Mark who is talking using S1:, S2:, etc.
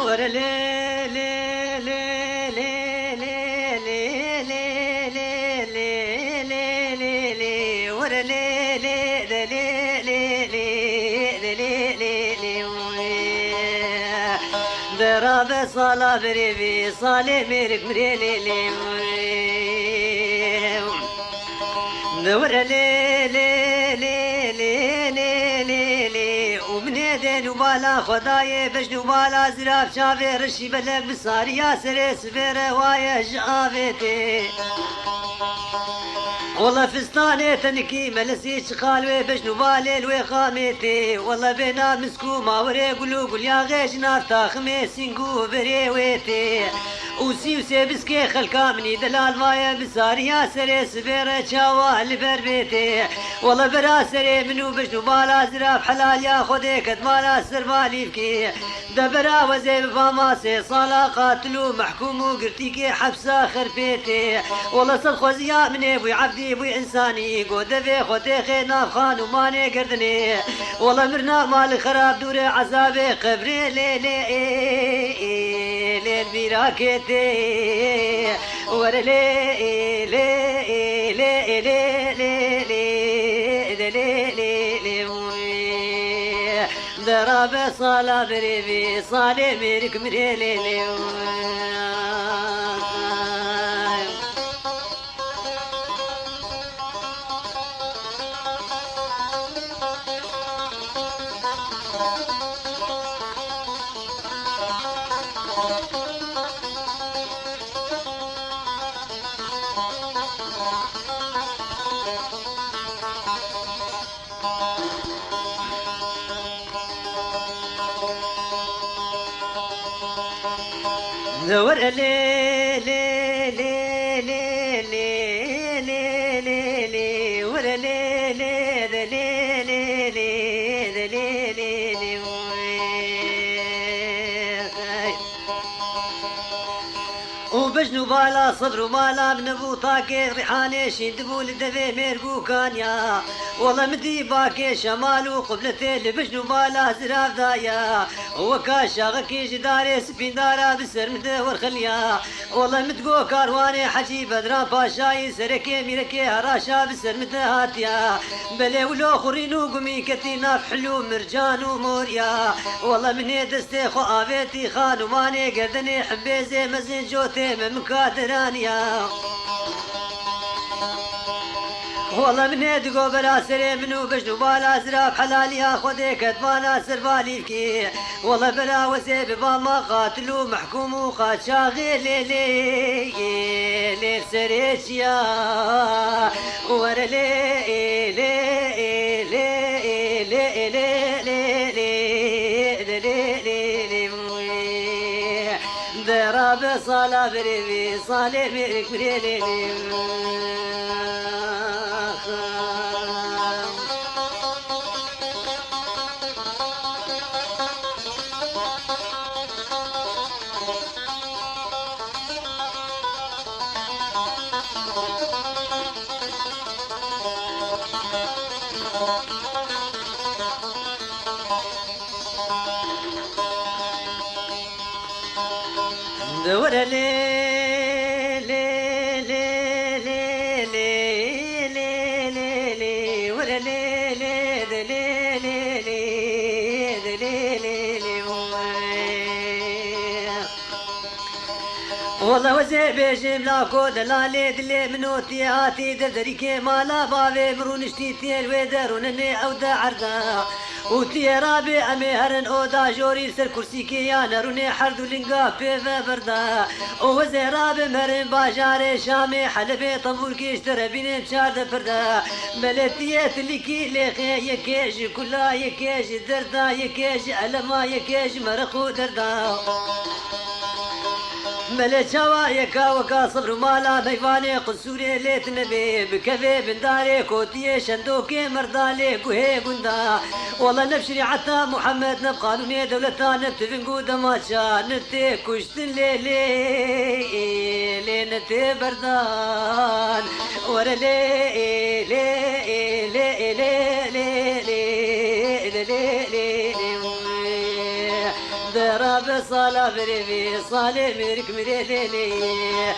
S1: ورا لي لي لي لي لي لي لي لي لي لي لي ورا لي لي لي لي لي لي لي لي ضرب صلاة بريبي صالي ميرك مريلي لي ورا لي لي لي لي لي لي لي ومنادي نبالا خداي باش نبالا زراف شافي رشي بلك بصاري يا سري سفيرة وايا جافيتي والله فستاني تنكي ملسي شخالوي باش نبالي الوي خاميتي والله بينا مسكو ما وري قلو قل يا غيش نافتا خميسين قو بريويتي وسي بسكي خلقا مني دلال مايا بساري يا سري سفيرة شاوا البربيتي والله برا سري منو باش نبالا زراف حلال يا خودي كدمالا سربالي بكي دبرا وزي بفاماسي صالا قاتلو محكوم وقرتيكي حبسا خربيتي والله صد خوزيا مني بوي عبدي بوي انساني قود في خوتي خينا خان وماني قردني والله مرنا مال خراب دوري عذابي قبري ليلي ليل براكتي ورا لي لي لي لي لي لي لي ضرب صلاة بريبي صالي ميرك مريلي لي ورا لي لي لي لي لي لي لي لي ورا لي لي لي لي لي لي لي لي وباش نبالا صبر ومالا من ابو طاكي ريحاني شندبو لدفي ميرقو كانيا والله مدي باكي شمال وقبلتي لباش نبالا زراف دايا وكاشا غكي جداري سبين دارا بسر مدور خليا والله متقو كارواني حجي بدران باشاي سركي ميركي هراشا بسر مدهاتيا بلي ولو خورينو قمي كتينا بحلو مرجان وموريا والله مني دستي خو آبيتي خانو ماني قردني حبيزي مزين جوتي من كادرانيا والله من يدقو بلا سري منو باش نبالا زراف حلاليا خودي كدمانا سربالي بكي والله بلا وزي بباما قاتلو محكوم وقاد شاغل لي لي سريشيا ورا لي لي لي لي لي ضرب صلاة بريبي صالي ميرك مريلي ورا لي لي لي لي لي لي لي لي ورا لي لي لي لي لي لي لي والله وزي بيجي ملاكو دلالي دلي منو تياتي دردريكي مالا بابي مرونشتي تيل ويدرونني او دا عرضا وتي رابي امي هرن اودا جوري سر كرسي كي يا نروني حردو لنقا بيفا بردا وزي رابي مرن باجاري شامي حلبي طنبور كيش تربيني بشارد بردا ملتيات اللي كي ليخي يكيش كلا يكيش دردا يكيش ألما يكيش مرخو دردا ملچاوا يكا وكا صبر مالا بيفاني قصوري ليت نبي بكفي بنداري كوتي شندوكي مردالي كوهي قندا والله نبشري حتى محمد نبقانوني دولتان نبتفن قودا ماتشا نتي كشتن ليلي نتي بردان ورا لي لي لي لي لي لي دراب صلاة بريبي صالي مرك مريلي